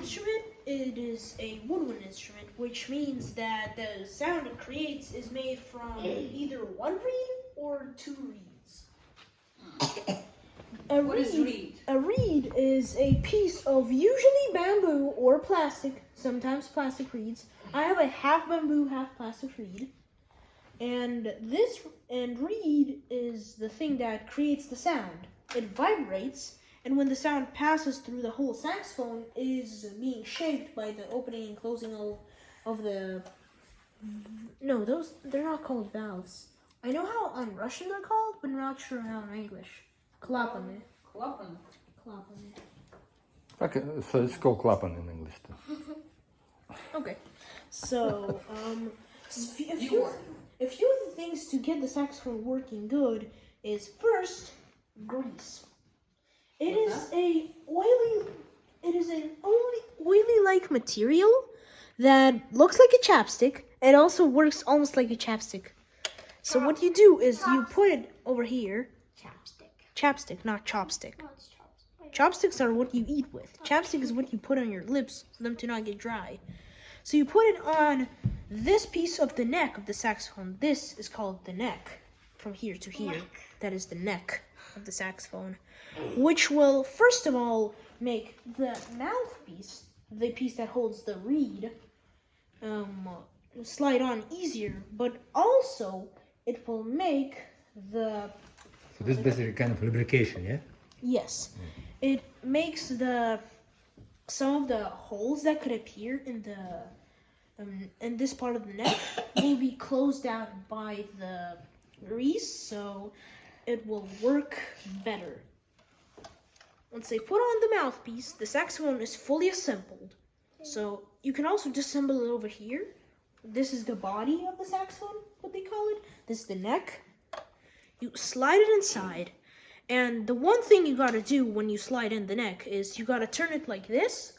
instrument, it is a woodwind instrument, which means that the sound it creates is made from either one reed or two reeds. What is reed? A reed is a piece of usually bamboo or plastic, sometimes plastic reeds. I have a half bamboo, half plastic reed. And reed is the thing that creates the sound. It vibrates, and when the sound passes through the whole saxophone, it is being shaped by the opening and closing of the... No, they're not called valves. I know how on Russian they're called, but I'm not sure how in English. Клапаны. Klappen. Okay, so it's called klappen in English too. Okay, so a few of the things to get the saxophone working good is first grease. It is an oily-like material that looks like a chapstick. It also works almost like a chapstick. So what you do is you put it over here. Chapstick, not chopstick. No, it's chopstick. Chopsticks are what you eat with. Chapstick is what you put on your lips for them to not get dry. So you put it on this piece of the neck of the saxophone. This is called the neck, from here to here. That is the neck of the saxophone, which will first of all make the mouthpiece, the piece that holds the reed, slide on easier, but also it will make the... So this is basically kind of lubrication, yeah? Yes. It makes some of the holes that could appear in this part of the neck will be closed out by the grease, so it will work better. Once they put on the mouthpiece, the saxophone is fully assembled. So you can also disassemble it over here. This is the body of the saxophone, what they call it. This is the neck. You slide it inside, and the one thing you gotta do when you slide in the neck is you gotta turn it like this.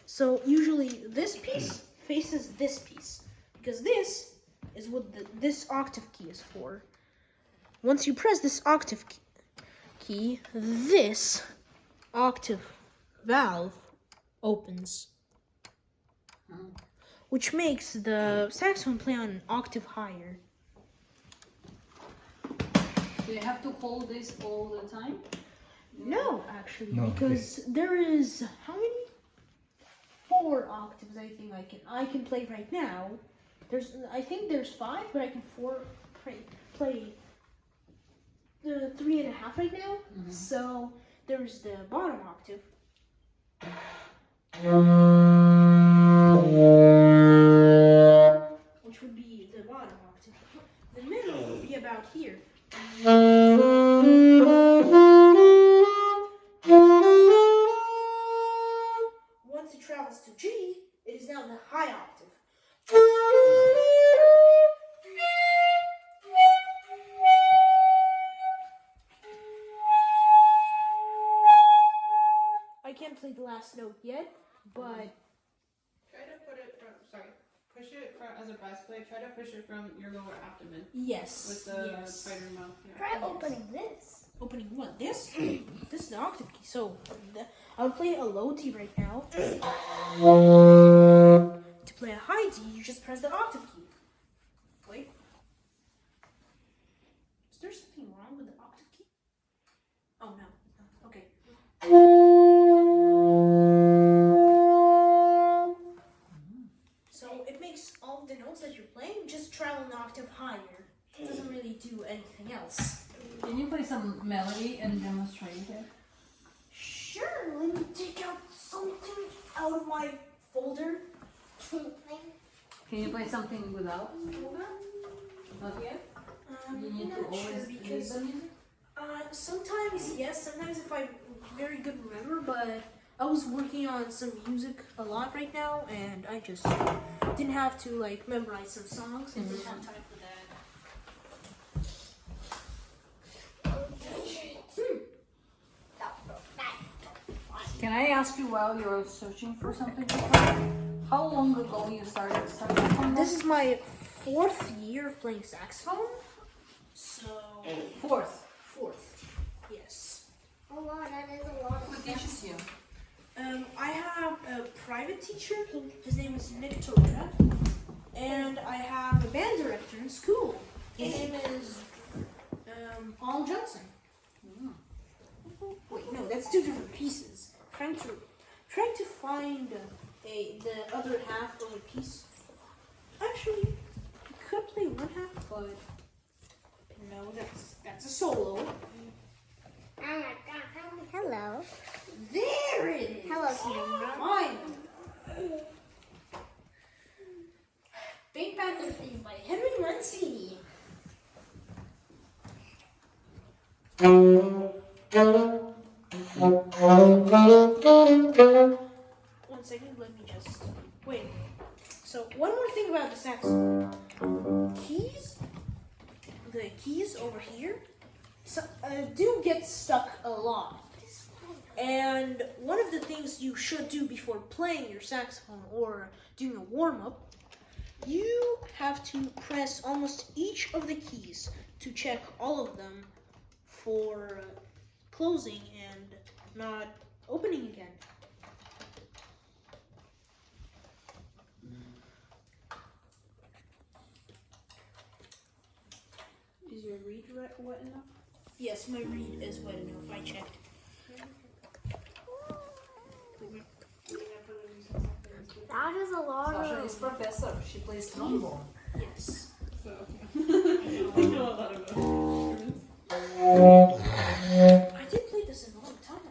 So usually this piece faces this piece, because this is what this octave key is for. Once you press this octave key, this octave valve opens, which makes the saxophone play on an octave higher. Do you have to hold this all the time? No, actually, No, because there is how many? 4 octaves. I can play right now. I think there's 5, but I can play the 3.5 right now. So there's the bottom octave. Which would be the bottom octave. The middle would be about here. Once it travels to G, it is now the high octave. I can't play the last note yet, but... Try to put it from, push it from, as a bass player, try to push it from your lower abdomen. Yes. With the spider mouth. Yeah. Try opening this. Opening what? This? This is the octave key. So I'll play a low D right now. To play a high D, you just press the octave key. Wait. Is there something wrong with the octave key? Oh no. Okay. So it makes all of the notes that you're playing just travel an octave higher. It doesn't really do anything else. Can you play some melody and demonstrate it? Sure, let me take out something out of my folder. Can you play something without? Not yet? You need to Not sure always because read the music? sometimes yes, sometimes if I very good remember, but I was working on some music a lot right now, and I just didn't have to like memorize some songs and didn't have time for that. Can I ask you while you're searching for something to play? How long ago you started saxophone? This is my 4th year of playing saxophone. So Fourth. yes. Oh wow, that is a lot Who of teaches you? I have a private teacher. His name is Nick Toyota. And I have a band director in school. His name is Paul Johnson. Wait, no, that's two different pieces. Trying to find the other half of a piece. Actually, I could play one half, but no, that's a solo. Hello. There it is. Hello, camera. Fine. Big Panther theme by Henry Mancini. One second, let me just wait. So one more thing about the saxophone. The keys over here do get stuck a lot. And one of the things you should do before playing your saxophone or doing a warm-up, you have to press almost each of the keys to check all of them for closing and not opening again. Is your reed wet enough? Yes, my reed is wet enough. I checked. That is a lot Sasha is professor. She plays trombone. Yes. So, okay. I know a lot about instruments. I did play this in a long time.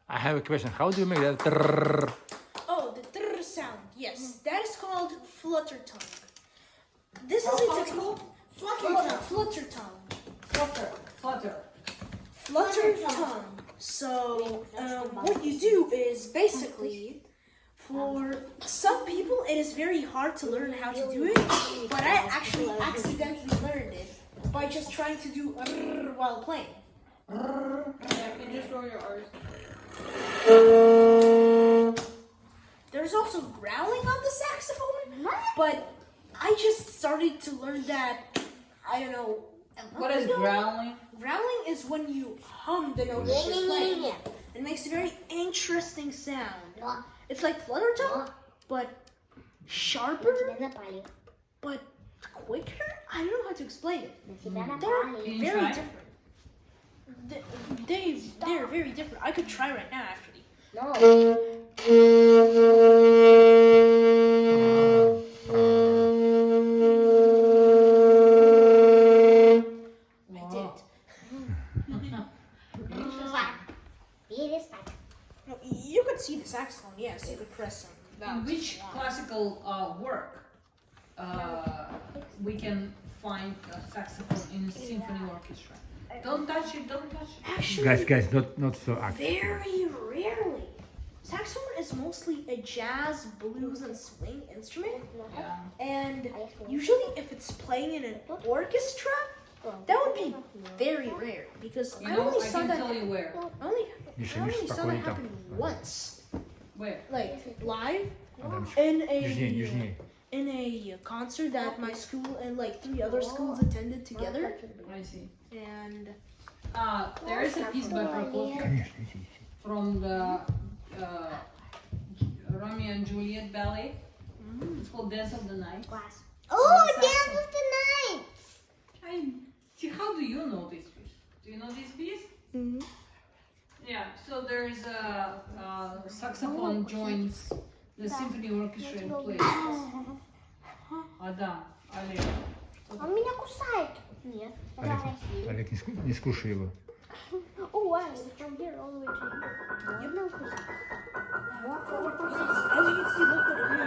I have a question. How do you make that? Trrrr? Oh, the trrr sound. Yes, that is called flutter tongue. This is a technique. Flutter tongue. Flutter tongue. So what you do is basically, for some people it is very hard to learn how to do it, but I actually accidentally learned it by just trying to do while playing. Yeah, you just roll your R's. There's also growling on the saxophone, but I just started to learn that, I don't know. What is growling? Growling is when you hum the note that you're playing. It makes a very interesting sound. It's like flutter tone, but sharper, but quicker. I don't know how to explain it. They're Can you very try? different. They're very different. I could try right now, actually. I did. No, you could see the saxophone. Yes, you could press some. In which classical work we can find a saxophone in a symphony orchestra? Don't touch it, don't touch it. Actually, Guys, not so active. very rarely. Saxophone is mostly a jazz, blues, and swing instrument, Yeah. and usually if it's playing in an orchestra, that would be very rare because You I know, only I saw can that. tell you where. I only Ниже, saw that спокойно там. happen once, Where? like live Адамчик. in a concert that my school and like 3 other schools attended together, I see. and There is a piece by Prokofiev Конечно, иди. from the Romeo and Juliet ballet. It's called Dance of the Night. Oh, Dance of the Night. How do you know this piece? Do you know this piece? Mm-hmm. Yeah, so there's a saxophone joins the symphony orchestra and plays. Адам, Олег. Он меня кусает. Нет. Олег, не скушай его. Oh, wow. From here all the way to here. Можно укусить? As you can see, look at it.